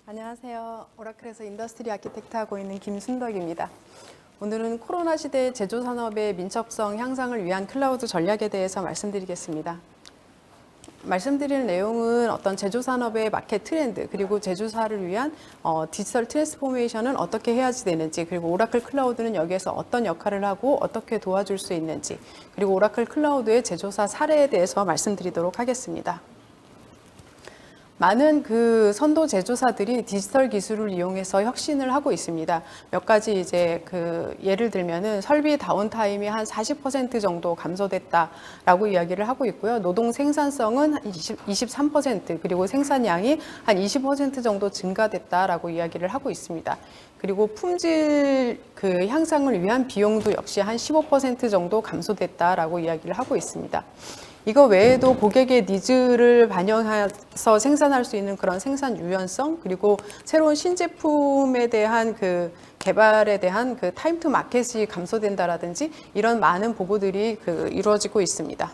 안녕하세요. 오라클에서 인더스트리 아키텍트 하고 있는 김순덕입니다. 오늘은 코로나 시대 제조 산업의 민첩성 향상을 위한 클라우드 전략에 대해서 말씀드리겠습니다. 말씀드릴 내용은 어떤 제조 산업의 마켓 트렌드 그리고 제조사를 위한 디지털 트랜스포메이션은 어떻게 해야지 되는지, 그리고 오라클 클라우드는 여기에서 어떤 역할을 하고 어떻게 도와줄 수 있는지, 그리고 오라클 클라우드의 제조사 사례에 대해서 말씀드리도록 하겠습니다. 많은 선도 제조사들이 디지털 기술을 이용해서 혁신을 하고 있습니다. 몇 가지 예를 들면은 설비 다운타임이 한 40% 정도 감소됐다라고 이야기를 하고 있고요. 노동 생산성은 한 23%, 그리고 생산량이 한 20% 정도 증가됐다라고 이야기를 하고 있습니다. 그리고 품질 향상을 위한 비용도 역시 한 15% 정도 감소됐다라고 이야기를 하고 있습니다. 이거 외에도 고객의 니즈를 반영해서 생산할 수 있는 그런 생산 유연성, 그리고 새로운 신제품에 대한 개발에 대한 타임 투 마켓이 감소된다라든지 이런 많은 보고들이 이루어지고 있습니다.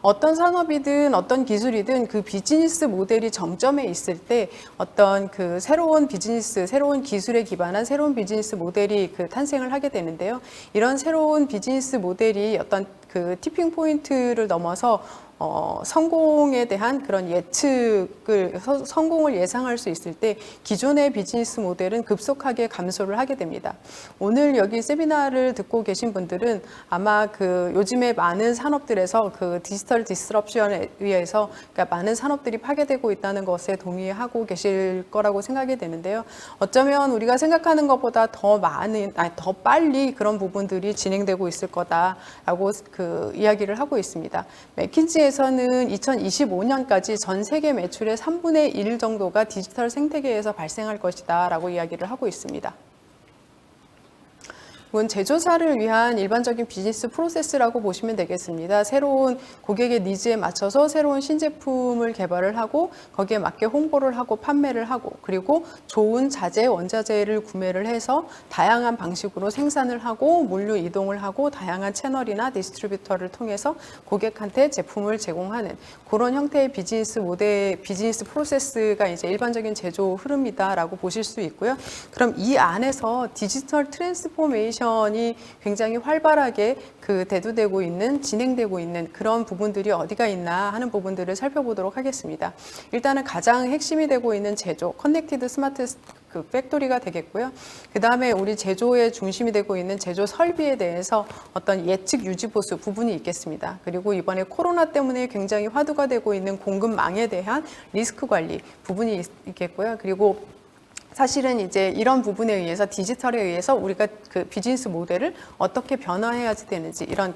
어떤 산업이든 어떤 기술이든 그 비즈니스 모델이 정점에 있을 때 어떤 새로운 비즈니스, 새로운 기술에 기반한 새로운 비즈니스 모델이 탄생을 하게 되는데요. 이런 새로운 비즈니스 모델이 어떤 티핑 포인트를 넘어서 성공에 대한 그런 성공을 예상할 수 있을 때 기존의 비즈니스 모델은 급속하게 감소를 하게 됩니다. 오늘 여기 세미나를 듣고 계신 분들은 아마 요즘에 많은 산업들에서 디지털 디스럽션에 의해서 많은 산업들이 파괴되고 있다는 것에 동의하고 계실 거라고 생각이 되는데요. 어쩌면 우리가 생각하는 것보다 더 빨리 그런 부분들이 진행되고 있을 거다라고 이야기를 하고 있습니다. 맥킨지에서는 2025년까지 전 세계 매출의 3분의 1 정도가 디지털 생태계에서 발생할 것이다 라고 이야기를 하고 있습니다. 이건 제조사를 위한 일반적인 비즈니스 프로세스라고 보시면 되겠습니다. 새로운 고객의 니즈에 맞춰서 새로운 신제품을 개발을 하고 거기에 맞게 홍보를 하고 판매를 하고, 그리고 좋은 자재, 원자재를 구매를 해서 다양한 방식으로 생산을 하고 물류 이동을 하고 다양한 채널이나 디스트리뷰터를 통해서 고객한테 제품을 제공하는 그런 형태의 비즈니스 프로세스가 이제 일반적인 제조 흐름이다라고 보실 수 있고요. 그럼 이 안에서 디지털 트랜스포메이션이 굉장히 활발하게 대두되고 있는, 진행되고 있는 그런 부분들이 어디가 있나 하는 부분들을 살펴보도록 하겠습니다. 일단은 가장 핵심이 되고 있는 제조, 커넥티드 스마트 팩토리가 되겠고요. 그 다음에 우리 제조의 중심이 되고 있는 제조 설비에 대해서 어떤 예측 유지 보수 부분이 있겠습니다. 그리고 이번에 코로나 때문에 굉장히 화두가 되고 있는 공급망에 대한 리스크 관리 부분이 있겠고요. 그리고 사실은 이제 이런 부분에 의해서 디지털에 의해서 우리가 비즈니스 모델을 어떻게 변화해야지 되는지, 이런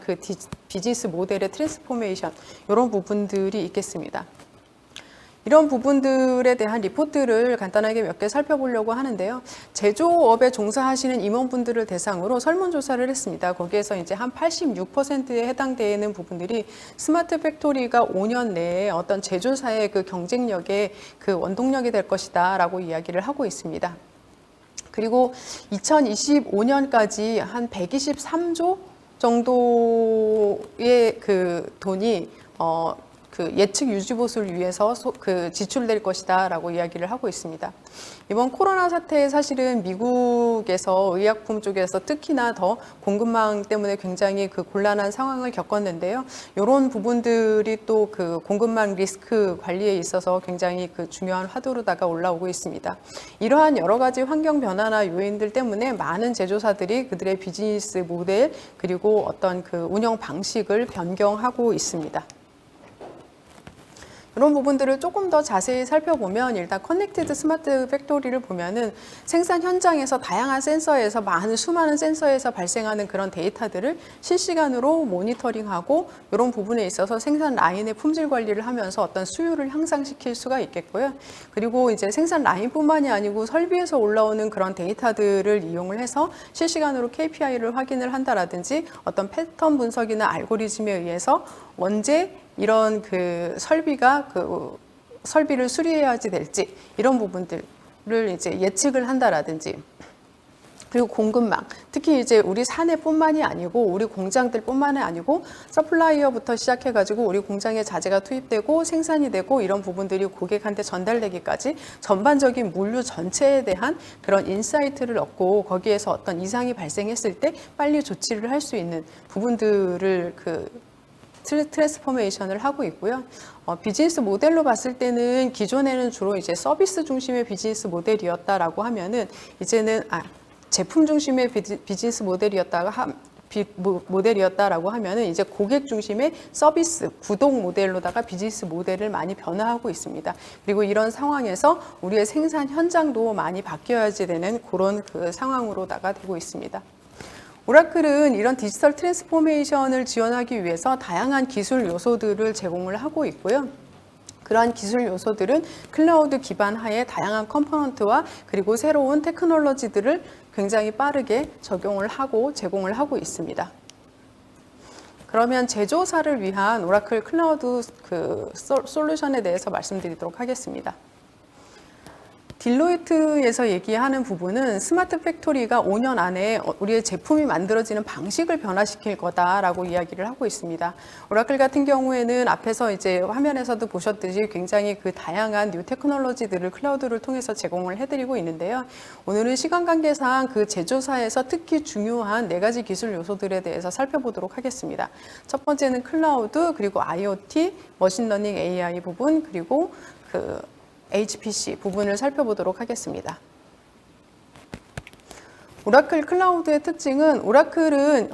비즈니스 모델의 트랜스포메이션, 이런 부분들이 있겠습니다. 이런 부분들에 대한 리포트를 간단하게 몇 개 살펴보려고 하는데요. 제조업에 종사하시는 임원분들을 대상으로 설문조사를 했습니다. 거기에서 이제 한 86%에 해당되는 부분들이 스마트 팩토리가 5년 내에 어떤 제조사의 경쟁력의 원동력이 될 것이다 라고 이야기를 하고 있습니다. 그리고 2025년까지 한 123조 정도의 돈이 예측 유지 보수를 위해서 지출될 것이다 라고 이야기를 하고 있습니다. 이번 코로나 사태에 사실은 미국에서 의약품 쪽에서 특히나 더 공급망 때문에 굉장히 곤란한 상황을 겪었는데요. 이런 부분들이 또 공급망 리스크 관리에 있어서 굉장히 중요한 화두로다가 올라오고 있습니다. 이러한 여러 가지 환경 변화나 요인들 때문에 많은 제조사들이 그들의 비즈니스 모델 그리고 어떤 운영 방식을 변경하고 있습니다. 이런 부분들을 조금 더 자세히 살펴보면, 일단 커넥티드 스마트 팩토리를 보면은 생산 현장에서 다양한 센서에서 수많은 센서에서 발생하는 그런 데이터들을 실시간으로 모니터링하고 이런 부분에 있어서 생산 라인의 품질 관리를 하면서 어떤 수율을 향상시킬 수가 있겠고요. 그리고 이제 생산 라인뿐만이 아니고 설비에서 올라오는 그런 데이터들을 이용을 해서 실시간으로 KPI를 확인을 한다라든지 어떤 패턴 분석이나 알고리즘에 의해서 언제 이런 설비를 수리해야지 될지 이런 부분들을 이제 예측을 한다라든지, 그리고 공급망, 특히 이제 우리 사내뿐만이 아니고 우리 공장들뿐만이 아니고 서플라이어부터 시작해가지고 우리 공장에 자재가 투입되고 생산이 되고 이런 부분들이 고객한테 전달되기까지 전반적인 물류 전체에 대한 그런 인사이트를 얻고 거기에서 어떤 이상이 발생했을 때 빨리 조치를 할 수 있는 부분들을 트랜스포메이션을 하고 있고요. 비즈니스 모델로 봤을 때는 기존에는 주로 이제 서비스 중심의 비즈니스 모델이었다라고 하면은 이제는 제품 중심의 비즈니스 모델이었다라고 하면은 이제 고객 중심의 서비스 구독 모델로다가 비즈니스 모델을 많이 변화하고 있습니다. 그리고 이런 상황에서 우리의 생산 현장도 많이 바뀌어야지 되는 그런 상황으로다가 되고 있습니다. 오라클은 이런 디지털 트랜스포메이션을 지원하기 위해서 다양한 기술 요소들을 제공을 하고 있고요. 그러한 기술 요소들은 클라우드 기반 하에 다양한 컴포넌트와 그리고 새로운 테크놀로지들을 굉장히 빠르게 적용을 하고 제공을 하고 있습니다. 그러면 제조사를 위한 오라클 클라우드 솔루션에 대해서 말씀드리도록 하겠습니다. 딜로이트에서 얘기하는 부분은 스마트 팩토리가 5년 안에 우리의 제품이 만들어지는 방식을 변화시킬 거다라고 이야기를 하고 있습니다. 오라클 같은 경우에는 앞에서 이제 화면에서도 보셨듯이 굉장히 다양한 뉴 테크놀로지들을 클라우드를 통해서 제공을 해드리고 있는데요. 오늘은 시간 관계상 제조사에서 특히 중요한 4가지 기술 요소들에 대해서 살펴보도록 하겠습니다. 첫 번째는 클라우드, 그리고 IoT, 머신러닝 AI 부분, 그리고 HPC 부분을 살펴보도록 하겠습니다. 오라클 클라우드의 특징은 오라클은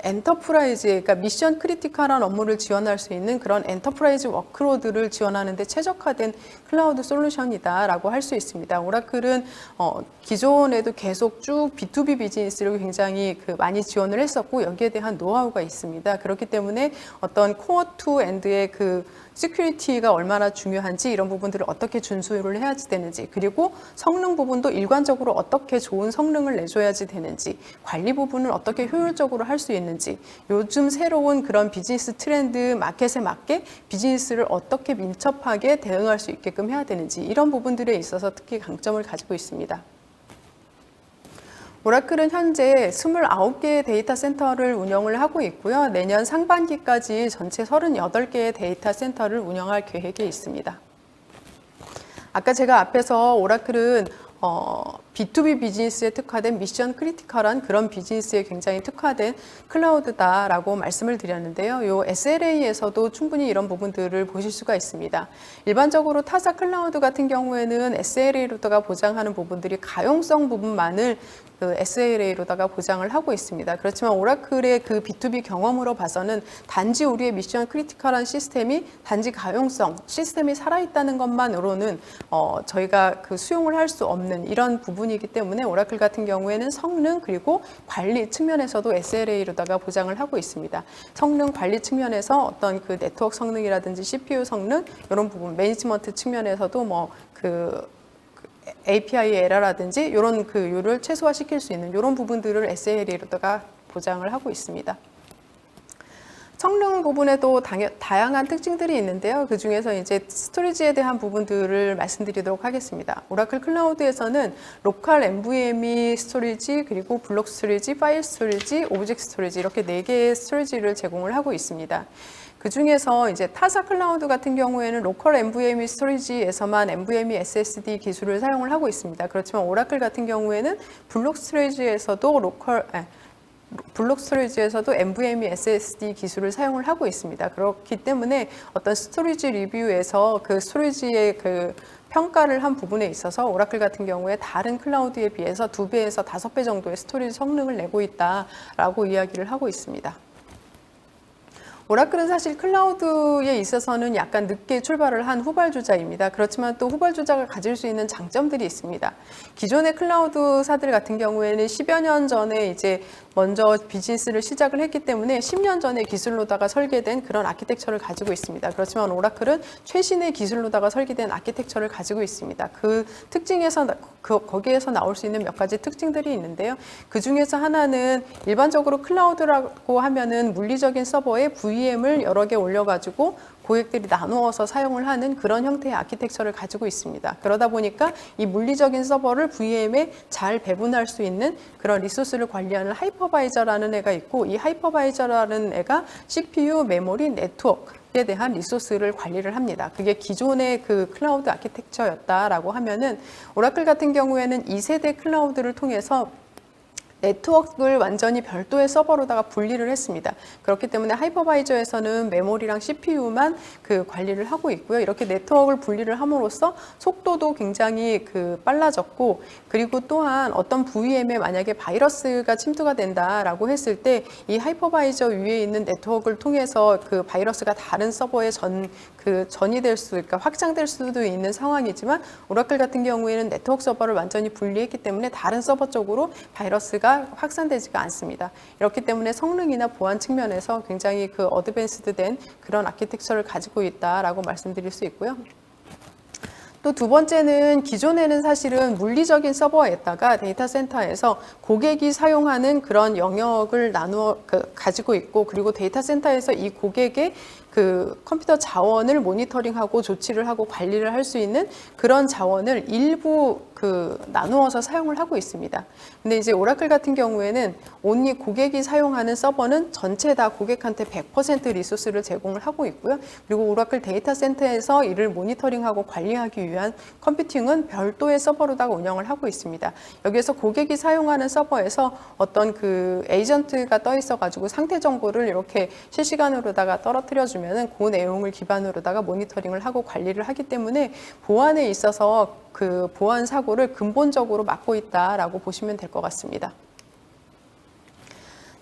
엔터프라이즈, 그러니까 미션 크리티컬한 업무를 지원할 수 있는 그런 엔터프라이즈 워크로드를 지원하는 데 최적화된 클라우드 솔루션이다라고 할 수 있습니다. 오라클은 기존에도 계속 쭉 B2B 비즈니스를 굉장히 많이 지원을 했었고 여기에 대한 노하우가 있습니다. 그렇기 때문에 어떤 코어 투 엔드의 시큐리티가 얼마나 중요한지 이런 부분들을 어떻게 준수를 해야지 되는지, 그리고 성능 부분도 일관적으로 어떻게 좋은 성능을 내줘야지 되는지, 관리 부분을 어떻게 효율적으로 할 수 있는지, 요즘 새로운 그런 비즈니스 트렌드 마켓에 맞게 비즈니스를 어떻게 민첩하게 대응할 수 있게끔 해야 되는지, 이런 부분들에 있어서 특히 강점을 가지고 있습니다. 오라클은 현재 29개의 데이터 센터를 운영을 하고 있고요. 내년 상반기까지 전체 38개의 데이터 센터를 운영할 계획이 있습니다. 아까 제가 앞에서 오라클은 B2B 비즈니스에 특화된 미션 크리티컬한 그런 비즈니스에 굉장히 특화된 클라우드다라고 말씀을 드렸는데요. 요 SLA에서도 충분히 이런 부분들을 보실 수가 있습니다. 일반적으로 타사 클라우드 같은 경우에는 SLA로다가 보장하는 부분들이 가용성 부분만을 SLA로다가 보장을 하고 있습니다. 그렇지만 오라클의 B2B 경험으로 봐서는 단지 우리의 미션 크리티컬한 시스템이 단지 가용성, 시스템이 살아있다는 것만으로는 저희가 수용을 할 수 없는 이런 부분이기 때문에 오라클 같은 경우에는 성능 그리고 관리 측면에서도 SLA로다가 보장을 하고 있습니다. 성능 관리 측면에서 어떤 네트워크 성능이라든지 CPU 성능 이런 부분, 매니지먼트 측면에서도 API 에러라든지 이런 요를 최소화시킬 수 있는 이런 부분들을 SLA로다가 보장을 하고 있습니다. 성능 부분에도 다양한 특징들이 있는데요. 그 중에서 이제 스토리지에 대한 부분들을 말씀드리도록 하겠습니다. 오라클 클라우드에서는 로컬 NVMe 스토리지, 그리고 블록 스토리지, 파일 스토리지, 오브젝트 스토리지 이렇게 4개의 스토리지를 제공을 하고 있습니다. 그 중에서 이제 타사 클라우드 같은 경우에는 로컬 NVMe 스토리지에서만 NVMe SSD 기술을 사용을 하고 있습니다. 그렇지만 오라클 같은 경우에는 블록 스토리지에서도 NVMe SSD 기술을 사용을 하고 있습니다. 그렇기 때문에 어떤 스토리지 리뷰에서 스토리지의 평가를 한 부분에 있어서 오라클 같은 경우에 다른 클라우드에 비해서 2배에서 5배 정도의 스토리지 성능을 내고 있다라고 이야기를 하고 있습니다. 오라클은 사실 클라우드에 있어서는 약간 늦게 출발을 한 후발주자입니다. 그렇지만 또 후발주자가 가질 수 있는 장점들이 있습니다. 기존의 클라우드사들 같은 경우에는 10여 년 전에 이제 먼저 비즈니스를 시작을 했기 때문에 10년 전의 기술로다가 설계된 그런 아키텍처를 가지고 있습니다. 그렇지만 오라클은 최신의 기술로다가 설계된 아키텍처를 가지고 있습니다. 그 특징에서 거기에서 나올 수 있는 몇 가지 특징들이 있는데요. 그 중에서 하나는 일반적으로 클라우드라고 하면은 물리적인 서버에 VM을 여러 개 올려가지고 고객들이 나누어서 사용을 하는 그런 형태의 아키텍처를 가지고 있습니다. 그러다 보니까 이 물리적인 서버를 VM에 잘 배분할 수 있는 그런 리소스를 관리하는 하이퍼바이저라는 애가 있고, 이 하이퍼바이저라는 애가 CPU, 메모리, 네트워크에 대한 리소스를 관리를 합니다. 그게 기존의 그 클라우드 아키텍처였다라고 하면은, 오라클 같은 경우에는 2세대 클라우드를 통해서 네트워크를 완전히 별도의 서버로다가 분리를 했습니다. 그렇기 때문에 하이퍼바이저에서는 메모리랑 CPU만 그 관리를 하고 있고요. 이렇게 네트워크를 분리를 함으로써 속도도 굉장히 빨라졌고, 그리고 또한 어떤 VM에 만약에 바이러스가 침투가 된다라고 했을 때 이 하이퍼바이저 위에 있는 네트워크를 통해서 그 바이러스가 다른 서버에 전이 될 수, 그러니까 확장될 수도 있는 상황이지만, 오라클 같은 경우에는 네트워크 서버를 완전히 분리했기 때문에 다른 서버 쪽으로 바이러스가 확산되지가 않습니다. 이렇기 때문에 성능이나 보안 측면에서 굉장히 어드밴스드된 그런 아키텍처를 가지고 있다라고 말씀드릴 수 있고요. 또 두 번째는, 기존에는 사실은 물리적인 서버에다가 데이터 센터에서 고객이 사용하는 그런 영역을 가지고 있고, 그리고 데이터 센터에서 이 고객의 컴퓨터 자원을 모니터링하고 조치를 하고 관리를 할 수 있는 그런 자원을 일부 나누어서 사용을 하고 있습니다. 근데 이제 오라클 같은 경우에는 온리 고객이 사용하는 서버는 전체 다 고객한테 100% 리소스를 제공을 하고 있고요. 그리고 오라클 데이터 센터에서 이를 모니터링하고 관리하기 위한 컴퓨팅은 별도의 서버로다가 운영을 하고 있습니다. 여기에서 고객이 사용하는 서버에서 어떤 에이전트가 떠 있어가지고 상태 정보를 이렇게 실시간으로다가 떨어뜨려 주면은 그 내용을 기반으로다가 모니터링을 하고 관리를 하기 때문에 보안에 있어서 보안 사고를 근본적으로 막고 있다라고 보시면 될 것 같습니다.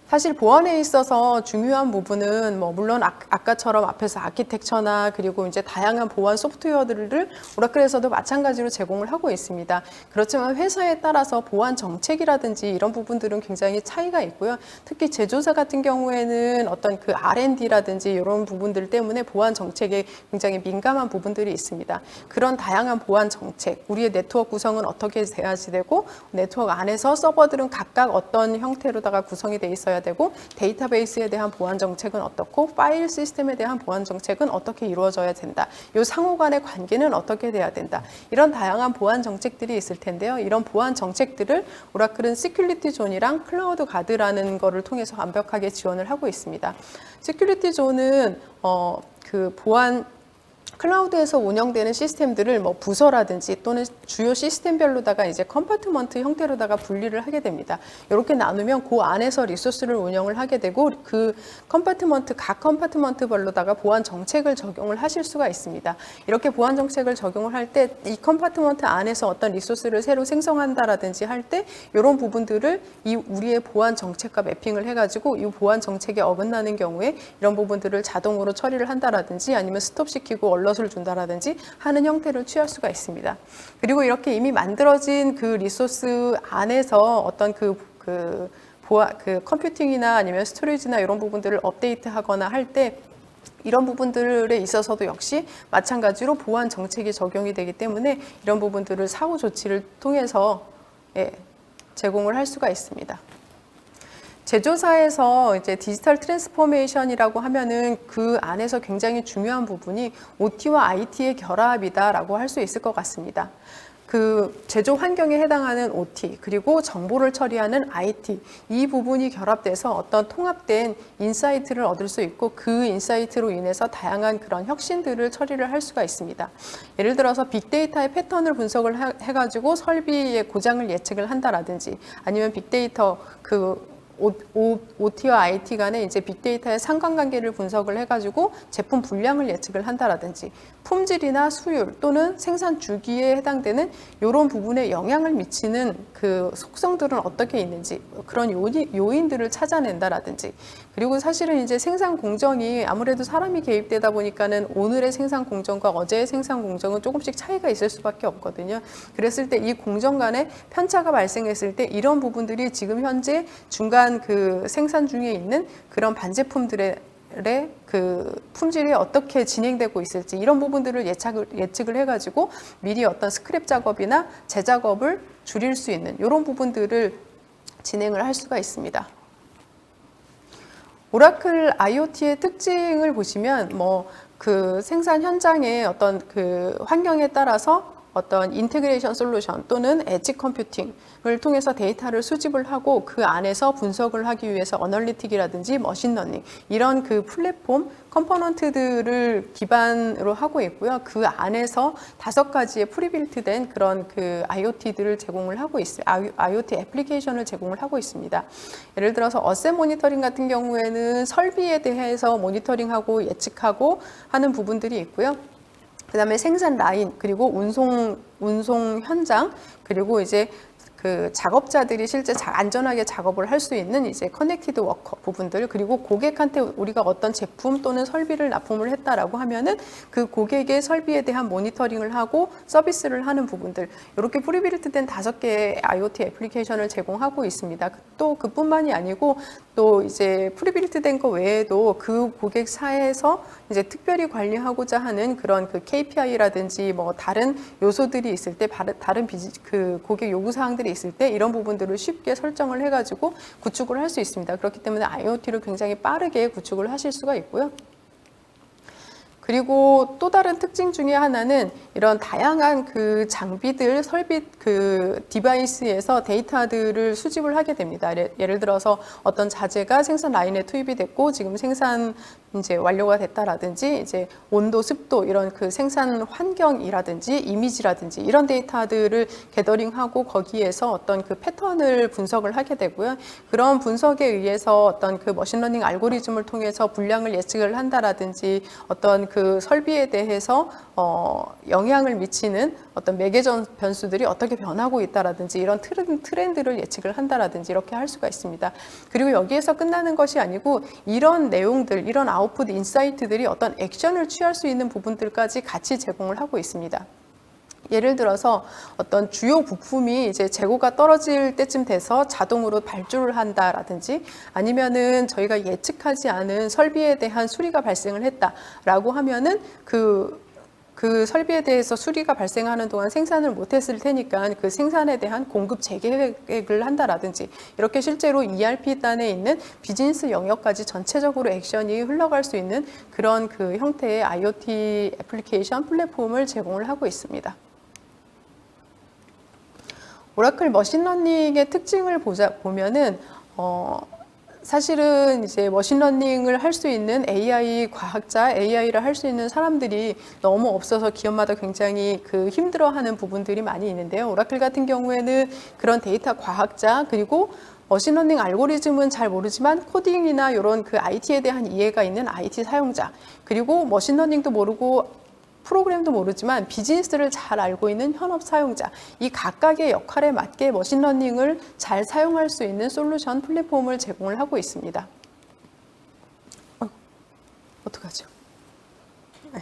사실 보안에 있어서 중요한 부분은 물론 아까처럼 앞에서 아키텍처나 그리고 이제 다양한 보안 소프트웨어들을 오라클에서도 마찬가지로 제공을 하고 있습니다. 그렇지만 회사에 따라서 보안 정책이라든지 이런 부분들은 굉장히 차이가 있고요. 특히 제조사 같은 경우에는 어떤 R&D라든지 이런 부분들 때문에 보안 정책에 굉장히 민감한 부분들이 있습니다. 그런 다양한 보안 정책, 우리의 네트워크 구성은 어떻게 돼야지 되고, 네트워크 안에서 서버들은 각각 어떤 형태로다가 구성이 돼 있어야 되고, 데이터베이스에 대한 보안 정책은 어떻고, 파일 시스템에 대한 보안 정책은 어떻게 이루어져야 된다. 이 상호 간의 관계는 어떻게 돼야 된다. 이런 다양한 보안 정책들이 있을 텐데요. 이런 보안 정책들을 오라클은 시큐리티 존이랑 클라우드 가드라는 거를 통해서 완벽하게 지원을 하고 있습니다. 시큐리티 존은 보안 클라우드에서 운영되는 시스템들을 부서라든지 또는 주요 시스템별로다가 이제 컴파트먼트 형태로다가 분리를 하게 됩니다. 이렇게 나누면 그 안에서 리소스를 운영을 하게 되고, 각 컴파트먼트별로다가 보안 정책을 적용을 하실 수가 있습니다. 이렇게 보안 정책을 적용을 할 때 이 컴파트먼트 안에서 어떤 리소스를 새로 생성한다라든지 할 때 이런 부분들을 우리의 보안 정책과 매핑을 해가지고 이 보안 정책에 어긋나는 경우에 이런 부분들을 자동으로 처리를 한다라든지 아니면 스톱시키고 얼럿을 준다라든지 하는 형태를 취할 수가 있습니다. 그리고 이렇게 이미 만들어진 리소스 안에서 어떤 컴퓨팅이나 아니면 스토리지나 이런 부분들을 업데이트하거나 할 때 이런 부분들에 있어서도 역시 마찬가지로 보안 정책이 적용이 되기 때문에 이런 부분들을 사후 조치를 통해서 제공을 할 수가 있습니다. 제조사에서 이제 디지털 트랜스포메이션이라고 하면은 그 안에서 굉장히 중요한 부분이 OT와 IT의 결합이다라고 할 수 있을 것 같습니다. 제조 환경에 해당하는 OT, 그리고 정보를 처리하는 IT, 이 부분이 결합돼서 어떤 통합된 인사이트를 얻을 수 있고, 그 인사이트로 인해서 다양한 그런 혁신들을 처리를 할 수가 있습니다. 예를 들어서 빅데이터의 패턴을 분석을 해가지고 설비의 고장을 예측을 한다라든지, 아니면 빅데이터 OT와 IT 간에 이제 빅데이터의 상관관계를 분석을 해가지고 제품 분량을 예측을 한다라든지, 품질이나 수율 또는 생산 주기에 해당되는 이런 부분에 영향을 미치는 속성들은 어떻게 있는지 그런 요인들을 찾아낸다라든지, 그리고 사실은 이제 생산 공정이 아무래도 사람이 개입되다 보니까는 오늘의 생산 공정과 어제의 생산 공정은 조금씩 차이가 있을 수밖에 없거든요. 그랬을 때 이 공정 간에 편차가 발생했을 때 이런 부분들이 지금 현재 중간 생산 중에 있는 그런 반제품들의 품질이 어떻게 진행되고 있을지, 이런 부분들을 예측을 해가지고 미리 어떤 스크랩 작업이나 재작업을 줄일 수 있는 이런 부분들을 진행을 할 수가 있습니다. 오라클 IoT의 특징을 보시면 그 생산 현장의 어떤 그 환경에 따라서 어떤 인테그레이션 솔루션 또는 엣지 컴퓨팅을 통해서 데이터를 수집을 하고 그 안에서 분석을 하기 위해서 어널리틱이라든지 머신러닝 이런 그 플랫폼 컴포넌트들을 기반으로 하고 있고요. 그 안에서 5가지의 프리빌트된 그런 그 IoT들을 제공을 하고 있어요. IoT 애플리케이션을 제공을 하고 있습니다. 예를 들어서 어셋 모니터링 같은 경우에는 설비에 대해서 모니터링하고 예측하고 하는 부분들이 있고요. 그 다음에 생산 라인, 그리고 운송 현장, 그리고 이제 그 작업자들이 실제 안전하게 작업을 할 수 있는 이제 커넥티드 워커 부분들, 그리고 고객한테 우리가 어떤 제품 또는 설비를 납품을 했다라고 하면은 그 고객의 설비에 대한 모니터링을 하고 서비스를 하는 부분들, 이렇게 프리빌트된 5개의 IoT 애플리케이션을 제공하고 있습니다. 또 그뿐만이 아니고 또 이제 프리빌트된 거 외에도 그 고객사에서 이제 특별히 관리하고자 하는 그런 그 KPI라든지 다른 요소들이 있을 때, 다른 그 고객 요구 사항들이 있을 때 이런 부분들을 쉽게 설정을 해가지고 구축을 할 수 있습니다. 그렇기 때문에 IoT를 굉장히 빠르게 구축을 하실 수가 있고요. 그리고 또 다른 특징 중에 하나는 이런 다양한 그 장비들, 설비, 그 디바이스에서 데이터들을 수집을 하게 됩니다. 예를 들어서 어떤 자재가 생산 라인에 투입이 됐고 지금 생산 이제 완료가 됐다라든지 이제 온도, 습도 이런 그 생산 환경이라든지 이미지라든지 이런 데이터들을 게더링하고 거기에서 어떤 그 패턴을 분석을 하게 되고요. 그런 분석에 의해서 어떤 그 머신러닝 알고리즘을 통해서 분량을 예측을 한다라든지 어떤 그 설비에 대해서 영향을 미치는 어떤 매개 변수들이 어떻게 변하고 있다라든지 이런 트렌드를 예측을 한다라든지 이렇게 할 수가 있습니다. 그리고 여기에서 끝나는 것이 아니고 이런 내용들, 이런 아웃풋 인사이트들이 어떤 액션을 취할 수 있는 부분들까지 같이 제공을 하고 있습니다. 예를 들어서 어떤 주요 부품이 이제 재고가 떨어질 때쯤 돼서 자동으로 발주를 한다라든지 아니면은 저희가 예측하지 않은 설비에 대한 수리가 발생을 했다라고 하면은 그 설비에 대해서 수리가 발생하는 동안 생산을 못했을 테니까 그 생산에 대한 공급 재계획을 한다라든지 이렇게 실제로 ERP단에 있는 비즈니스 영역까지 전체적으로 액션이 흘러갈 수 있는 그런 그 형태의 IoT 애플리케이션 플랫폼을 제공을 하고 있습니다. 오라클 머신러닝의 특징을 보면은 사실은 이제 머신러닝을 할 수 있는 AI 과학자, AI를 할 수 있는 사람들이 너무 없어서 기업마다 굉장히 그 힘들어하는 부분들이 많이 있는데요. 오라클 같은 경우에는 그런 데이터 과학자 그리고 머신러닝 알고리즘은 잘 모르지만 코딩이나 이런 그 IT에 대한 이해가 있는 IT 사용자, 그리고 머신러닝도 모르고 프로그램도 모르지만 비즈니스를 잘 알고 있는 현업 사용자, 이 각각의 역할에 맞게 머신러닝을 잘 사용할 수 있는 솔루션 플랫폼을 제공을 하고 있습니다. 어떡하죠? 네.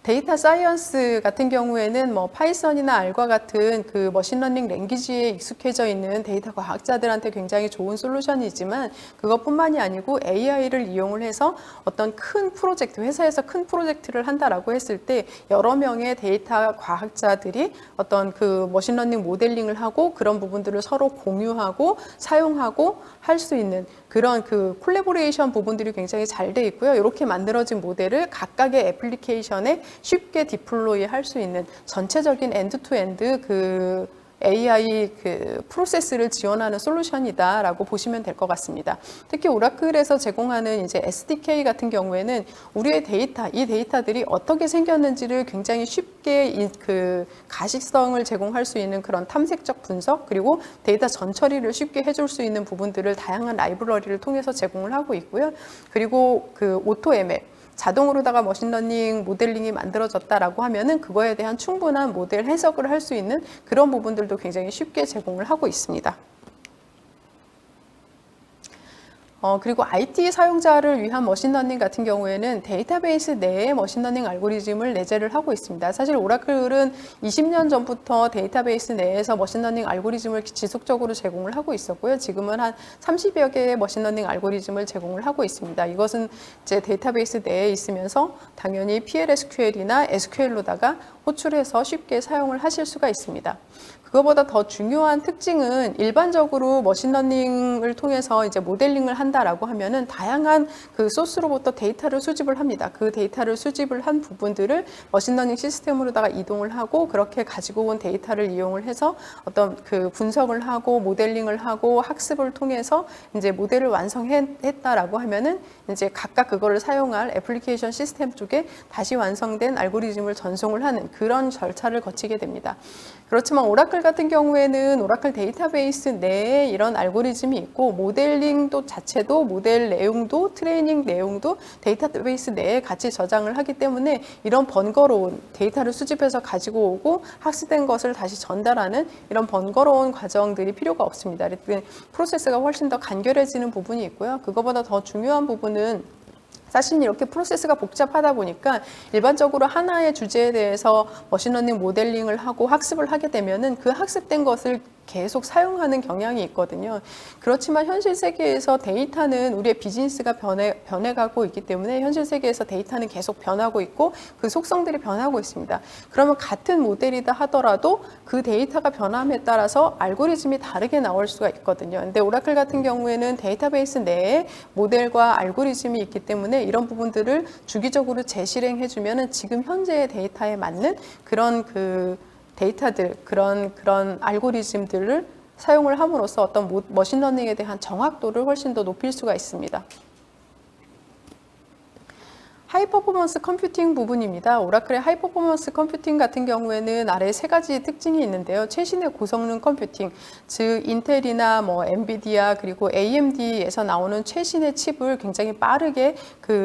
데이터 사이언스 같은 경우에는 파이썬이나 R과 같은 그 머신러닝 랭귀지에 익숙해져 있는 데이터 과학자들한테 굉장히 좋은 솔루션이지만 그것뿐만이 아니고 AI를 이용을 해서 어떤 큰 프로젝트, 회사에서 큰 프로젝트를 한다라고 했을 때 여러 명의 데이터 과학자들이 어떤 그 머신러닝 모델링을 하고 그런 부분들을 서로 공유하고 사용하고 할 수 있는 그런 그 콜래보레이션 부분들이 굉장히 잘 돼 있고요. 이렇게 만들어진 모델을 각각의 애플리케이션에 쉽게 디플로이 할 수 있는 전체적인 엔드투엔드 그 AI 그 프로세스를 지원하는 솔루션이다라고 보시면 될 것 같습니다. 특히 오라클에서 제공하는 이제 SDK 같은 경우에는 우리의 데이터, 이 데이터들이 어떻게 생겼는지를 굉장히 쉽게 그 가시성을 제공할 수 있는 그런 탐색적 분석, 그리고 데이터 전처리를 쉽게 해줄 수 있는 부분들을 다양한 라이브러리를 통해서 제공을 하고 있고요. 그리고 그 오토ML, 자동으로다가 머신러닝 모델링이 만들어졌다라고 하면은 그거에 대한 충분한 모델 해석을 할 수 있는 그런 부분들도 굉장히 쉽게 제공을 하고 있습니다. 그리고 IT 사용자를 위한 머신러닝 같은 경우에는 데이터베이스 내에 머신러닝 알고리즘을 내재를 하고 있습니다. 사실 오라클은 20년 전부터 데이터베이스 내에서 머신러닝 알고리즘을 지속적으로 제공을 하고 있었고요. 지금은 한 30여 개의 머신러닝 알고리즘을 제공을 하고 있습니다. 이것은 이제 데이터베이스 내에 있으면서 당연히 PLSQL이나 SQL로다가 호출해서 쉽게 사용을 하실 수가 있습니다. 그거보다 더 중요한 특징은 일반적으로 머신러닝을 통해서 이제 모델링을 한다라고 하면은 다양한 그 소스로부터 데이터를 수집을 합니다. 그 데이터를 수집을 한 부분들을 머신러닝 시스템으로다가 이동을 하고 그렇게 가지고 온 데이터를 이용을 해서 어떤 그 분석을 하고 모델링을 하고 학습을 통해서 이제 모델을 완성했다라고 하면은 이제 각각 그거를 사용할 애플리케이션 시스템 쪽에 다시 완성된 알고리즘을 전송을 하는 그런 절차를 거치게 됩니다. 그렇지만 오라클 같은 경우에는 오라클 데이터베이스 내에 이런 알고리즘이 있고 모델링도 자체도 모델 내용도 트레이닝 내용도 데이터베이스 내에 같이 저장을 하기 때문에 이런 번거로운 데이터를 수집해서 가지고 오고 학습된 것을 다시 전달하는 이런 번거로운 과정들이 필요가 없습니다. 프로세스가 훨씬 더 간결해지는 부분이 있고요. 그거보다 더 중요한 부분은 사실 이렇게 프로세스가 복잡하다 보니까 일반적으로 하나의 주제에 대해서 머신러닝 모델링을 하고 학습을 하게 되면은 그 학습된 것을 계속 사용하는 경향이 있거든요. 그렇지만 현실 세계에서 데이터는 우리의 비즈니스가 변해가고 있기 때문에 현실 세계에서 데이터는 계속 변하고 있고 그 속성들이 변하고 있습니다. 그러면 같은 모델이다 하더라도 그 데이터가 변함에 따라서 알고리즘이 다르게 나올 수가 있거든요. 근데 오라클 같은 경우에는 데이터베이스 내에 모델과 알고리즘이 있기 때문에 이런 부분들을 주기적으로 재실행해 주면은 지금 현재의 데이터에 맞는 그런 데이터들, 그런 알고리즘들을 사용을 함으로써 어떤 머신러닝에 대한 정확도를 훨씬 더 높일 수가 있습니다. 하이퍼포먼스 컴퓨팅 부분입니다. 오라클의 하이퍼포먼스 컴퓨팅 같은 경우에는 아래 세 가지 특징이 있는데요. 최신의 고성능 컴퓨팅, 즉 인텔이나 엔비디아 그리고 AMD에서 나오는 최신의 칩을 굉장히 빠르게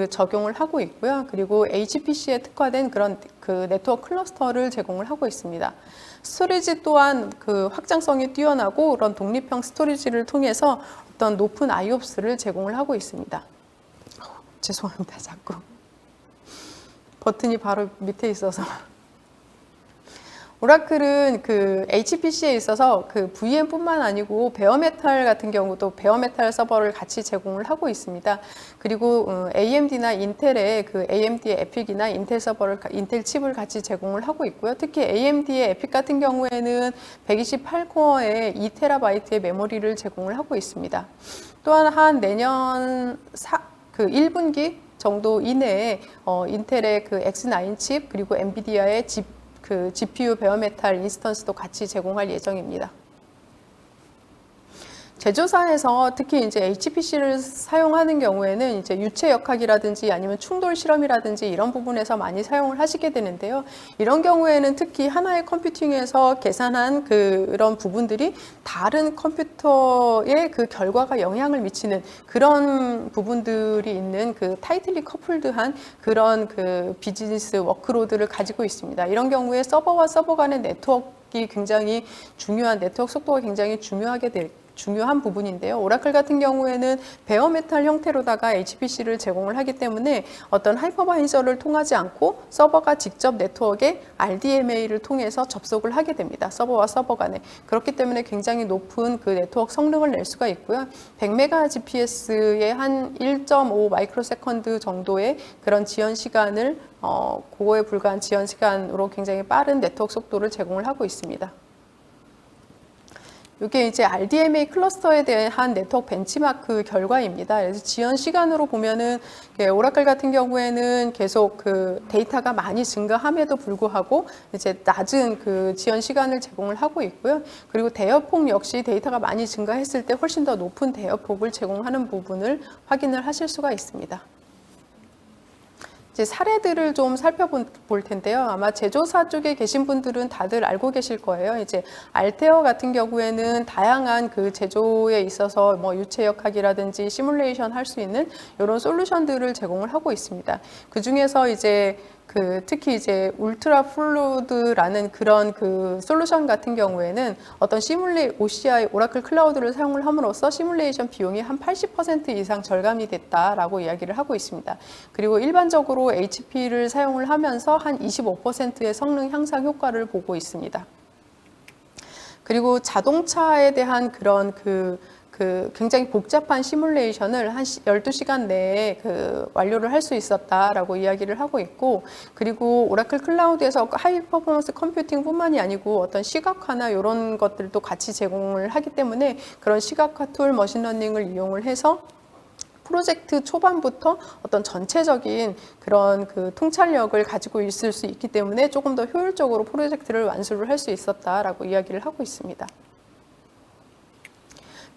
적용을 하고 있고요. 그리고 HPC에 특화된 그런 네트워크 클러스터를 제공을 하고 있습니다. 스토리지 또한 확장성이 뛰어나고 그런 독립형 스토리지를 통해서 어떤 높은 IOPS를 제공을 하고 있습니다. 죄송합니다. 자꾸 버튼이 바로 밑에 있어서. 오라클은 HPC에 있어서 VM뿐만 아니고 베어메탈 같은 경우도 베어메탈 서버를 같이 제공을 하고 있습니다. 그리고 AMD나 인텔의 AMD의 에픽이나 인텔 칩을 같이 제공을 하고 있고요. 특히 AMD의 에픽 같은 경우에는 128코어의 2TB의 메모리를 제공을 하고 있습니다. 또한 내년 1분기 정도 이내에 인텔의 X9 칩 그리고 엔비디아의 GPU 베어메탈 인스턴스도 같이 제공할 예정입니다. 제조사에서 특히 이제 HPC를 사용하는 경우에는 이제 유체 역학이라든지 아니면 충돌 실험이라든지 이런 부분에서 많이 사용을 하시게 되는데요. 이런 경우에는 특히 하나의 컴퓨팅에서 계산한 그런 부분들이 다른 컴퓨터의 결과가 영향을 미치는 그런 부분들이 있는 타이틀리 커플드한 그런 비즈니스 워크로드를 가지고 있습니다. 이런 경우에 서버와 서버 간의 네트워크가 굉장히 중요한 네트워크 속도가 굉장히 중요한 부분인데요. 오라클 같은 경우에는 베어메탈 형태로다가 HPC를 제공을 하기 때문에 어떤 하이퍼바이저를 통하지 않고 서버가 직접 네트워크에 RDMA를 통해서 접속을 하게 됩니다. 서버와 서버 간에. 그렇기 때문에 굉장히 높은 네트워크 성능을 낼 수가 있고요. 100MGPS의 한 1.5 마이크로세컨드 정도의 그런 지연 시간을 그거에 불과한 지연 시간으로 굉장히 빠른 네트워크 속도를 제공을 하고 있습니다. 이게 이제 RDMA 클러스터에 대한 네트워크 벤치마크 결과입니다. 그래서 지연 시간으로 보면은 오라클 같은 경우에는 계속 데이터가 많이 증가함에도 불구하고 이제 낮은 지연 시간을 제공을 하고 있고요. 그리고 대여폭 역시 데이터가 많이 증가했을 때 훨씬 더 높은 대여폭을 제공하는 부분을 확인을 하실 수가 있습니다. 이제 사례들을 좀 살펴볼 텐데요. 아마 제조사 쪽에 계신 분들은 다들 알고 계실 거예요. 이제 알테어 같은 경우에는 다양한 제조에 있어서 유체 역학이라든지 시뮬레이션 할 수 있는 이런 솔루션들을 제공을 하고 있습니다. 그 중에서 이제 특히 이제 울트라 플루드라는 그런 솔루션 같은 경우에는 어떤 OCI 오라클 클라우드를 사용을 함으로써 시뮬레이션 비용이 한 80% 이상 절감이 됐다라고 이야기를 하고 있습니다. 그리고 일반적으로 HP를 사용을 하면서 한 25%의 성능 향상 효과를 보고 있습니다. 그리고 자동차에 대한 그런 굉장히 복잡한 시뮬레이션을 한 12시간 내에 완료를 할 수 있었다라고 이야기를 하고 있고, 그리고 오라클 클라우드에서 하이 퍼포먼스 컴퓨팅뿐만이 아니고 어떤 시각화나 이런 것들도 같이 제공을 하기 때문에 그런 시각화 툴, 머신러닝을 이용을 해서 프로젝트 초반부터 어떤 전체적인 그런 통찰력을 가지고 있을 수 있기 때문에 조금 더 효율적으로 프로젝트를 완수를 할 수 있었다라고 이야기를 하고 있습니다.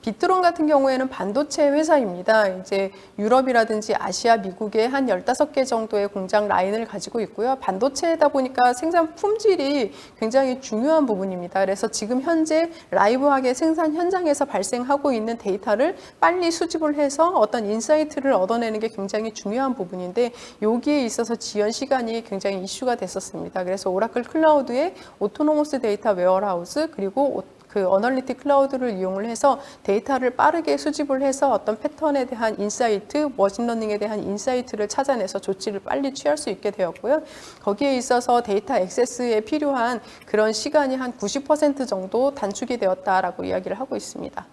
비트론 같은 경우에는 반도체 회사입니다. 이제 유럽이라든지 아시아, 미국에 한 15개 정도의 공장 라인을 가지고 있고요. 반도체다 보니까 생산 품질이 굉장히 중요한 부분입니다. 그래서 지금 현재 라이브하게 생산 현장에서 발생하고 있는 데이터를 빨리 수집을 해서 어떤 인사이트를 얻어내는 게 굉장히 중요한 부분인데, 여기에 있어서 지연 시간이 굉장히 이슈가 됐었습니다. 그래서 오라클 클라우드의 오토노머스 데이터 웨어하우스, 그리고 어널리틱 클라우드를 이용을 해서 데이터를 빠르게 수집을 해서 어떤 패턴에 대한 인사이트, 머신러닝에 대한 인사이트를 찾아내서 조치를 빨리 취할 수 있게 되었고요. 거기에 있어서 데이터 액세스에 필요한 그런 시간이 한 90% 정도 단축이 되었다라고 이야기를 하고 있습니다.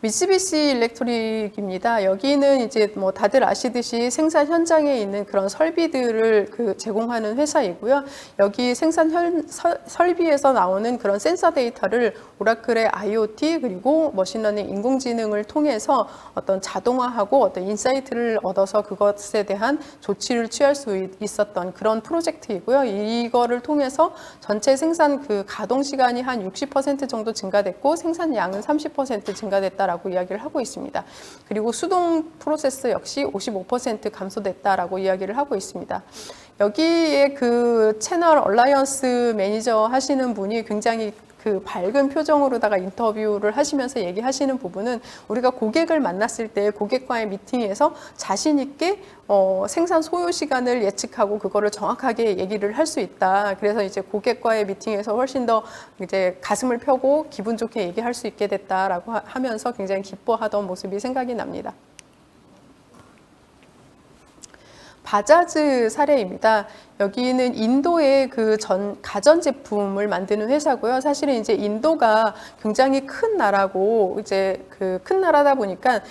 미쓰비시 일렉트릭입니다. 여기는 이제 뭐 다들 아시듯이 생산 현장에 있는 그런 설비들을 제공하는 회사이고요. 여기 생산 설비에서 나오는 그런 센서 데이터를 오라클의 IoT 그리고 머신러닝 인공지능을 통해서 어떤 자동화하고 어떤 인사이트를 얻어서 그것에 대한 조치를 취할 수 있었던 그런 프로젝트이고요. 이거를 통해서 전체 생산 가동 시간이 한 60% 정도 증가됐고 생산량은 30% 증가됐다. 라고 이야기를 하고 있습니다. 그리고 수동 프로세스 역시 55% 감소됐다라고 이야기를 하고 있습니다. 여기에 채널 얼라이언스 매니저 하시는 분이 굉장히 밝은 표정으로다가 인터뷰를 하시면서 얘기하시는 부분은, 우리가 고객을 만났을 때 고객과의 미팅에서 자신 있게 생산 소요 시간을 예측하고 그거를 정확하게 얘기를 할 수 있다. 그래서 이제 고객과의 미팅에서 훨씬 더 이제 가슴을 펴고 기분 좋게 얘기할 수 있게 됐다라고 하면서 굉장히 기뻐하던 모습이 생각이 납니다. 바자즈 사례입니다. 여기는 인도의 가전제품을 만드는 회사고요. 사실은 이제 인도가 굉장히 큰 나라고, 이제 큰 나라다 보니까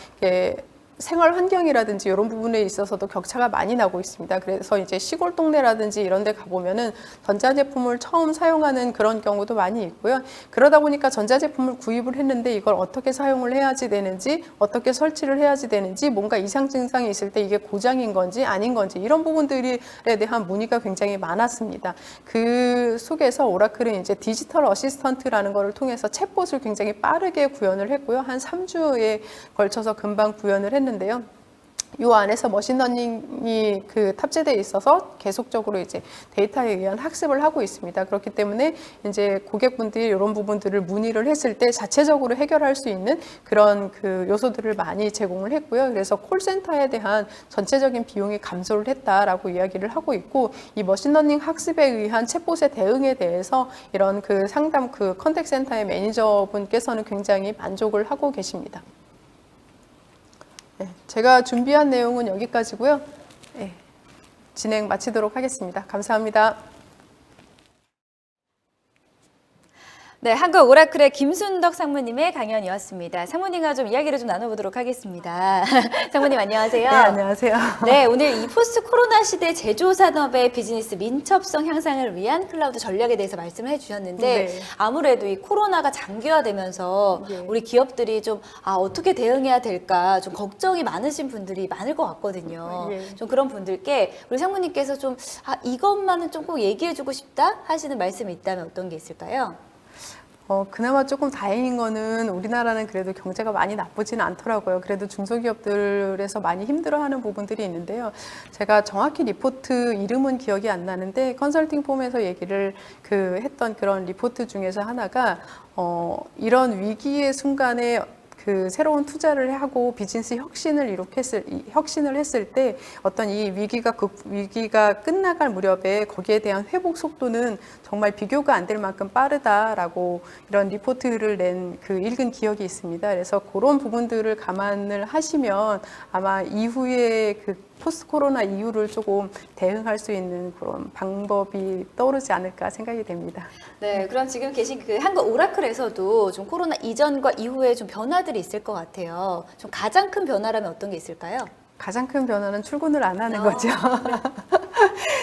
생활 환경이라든지 이런 부분에 있어서도 격차가 많이 나고 있습니다. 그래서 이제 시골 동네라든지 이런 데 가보면은 전자제품을 처음 사용하는 그런 경우도 많이 있고요. 그러다 보니까 전자제품을 구입을 했는데 이걸 어떻게 사용을 해야지 되는지, 어떻게 설치를 해야지 되는지, 뭔가 이상 증상이 있을 때 이게 고장인 건지 아닌 건지, 이런 부분들에 대한 문의가 굉장히 많았습니다. 그 속에서 오라클은 이제 디지털 어시스턴트라는 거를 통해서 챗봇을 굉장히 빠르게 구현을 했고요. 한 3주에 걸쳐서 금방 구현을 했는데요. 이 안에서 머신러닝이 탑재되어 있어서 계속적으로 이제 데이터에 의한 학습을 하고 있습니다. 그렇기 때문에 이제 고객분들이 이런 부분들을 문의를 했을 때 자체적으로 해결할 수 있는 그런 요소들을 많이 제공을 했고요. 그래서 콜센터에 대한 전체적인 비용이 감소를 했다라고 이야기를 하고 있고, 이 머신러닝 학습에 의한 챗봇의 대응에 대해서 이런 상담 컨택센터의 매니저분께서는 굉장히 만족을 하고 계십니다. 네, 제가 준비한 내용은 여기까지고요. 네, 진행 마치도록 하겠습니다. 감사합니다. 네, 한국 오라클의 김순덕 상무님의 강연이었습니다. 상무님과 좀 이야기를 좀 나눠보도록 하겠습니다. 상무님 안녕하세요. 네, 안녕하세요. 네, 오늘 이 포스트 코로나 시대 제조산업의 비즈니스 민첩성 향상을 위한 클라우드 전략에 대해서 말씀을 해주셨는데, 네. 아무래도 이 코로나가 장기화되면서 네. 우리 기업들이 좀 어떻게 대응해야 될까 좀 걱정이 많으신 분들이 많을 것 같거든요. 네. 좀 그런 분들께 우리 상무님께서 좀 이것만은 좀 꼭 얘기해주고 싶다 하시는 말씀이 있다면 어떤 게 있을까요? 그나마 조금 다행인 거는 우리나라는 그래도 경제가 많이 나쁘지는 않더라고요. 그래도 중소기업들에서 많이 힘들어하는 부분들이 있는데요. 제가 정확히 리포트 이름은 기억이 안 나는데 컨설팅 폼에서 얘기를 했던 그런 리포트 중에서 하나가 이런 위기의 순간에 그 새로운 투자를 하고 비즈니스 혁신을 했을 때 어떤 이 위기가 끝나갈 무렵에 거기에 대한 회복 속도는 정말 비교가 안 될 만큼 빠르다라고 이런 리포트를 낸 그 읽은 기억이 있습니다. 그래서 그런 부분들을 감안을 하시면 아마 이후에 그 포스트 코로나 이후를 조금 대응할 수 있는 그런 방법이 떠오르지 않을까 생각이 됩니다. 네, 그럼 지금 계신 그 한국 오라클에서도 좀 코로나 이전과 이후에 좀 변화들이 있을 것 같아요. 좀 가장 큰 변화라면 어떤 게 있을까요? 가장 큰 변화는 출근을 안 하는 거죠.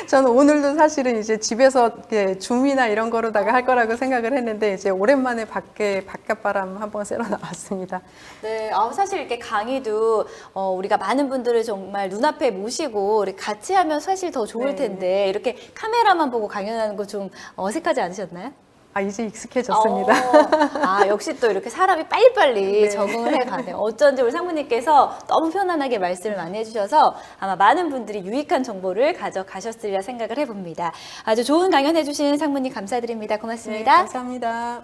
저는 오늘도 사실은 이제 집에서 줌이나 이런 거로다가 할 거라고 생각을 했는데 이제 오랜만에 바깥바람 한번 쐬러 나왔습니다. 네, 사실 이렇게 강의도 우리가 많은 분들을 정말 눈앞에 모시고 이렇게 같이 하면 사실 더 좋을 네. 텐데 이렇게 카메라만 보고 강연하는 거 좀 어색하지 않으셨나요? 이제 익숙해졌습니다. 역시 또 이렇게 사람이 빨리빨리 네. 적응을 해가네요. 어쩐지 우리 상무님께서 너무 편안하게 말씀을 많이 해주셔서 아마 많은 분들이 유익한 정보를 가져가셨으리라 생각을 해봅니다. 아주 좋은 강연 해주신 상무님 감사드립니다. 고맙습니다. 네, 감사합니다.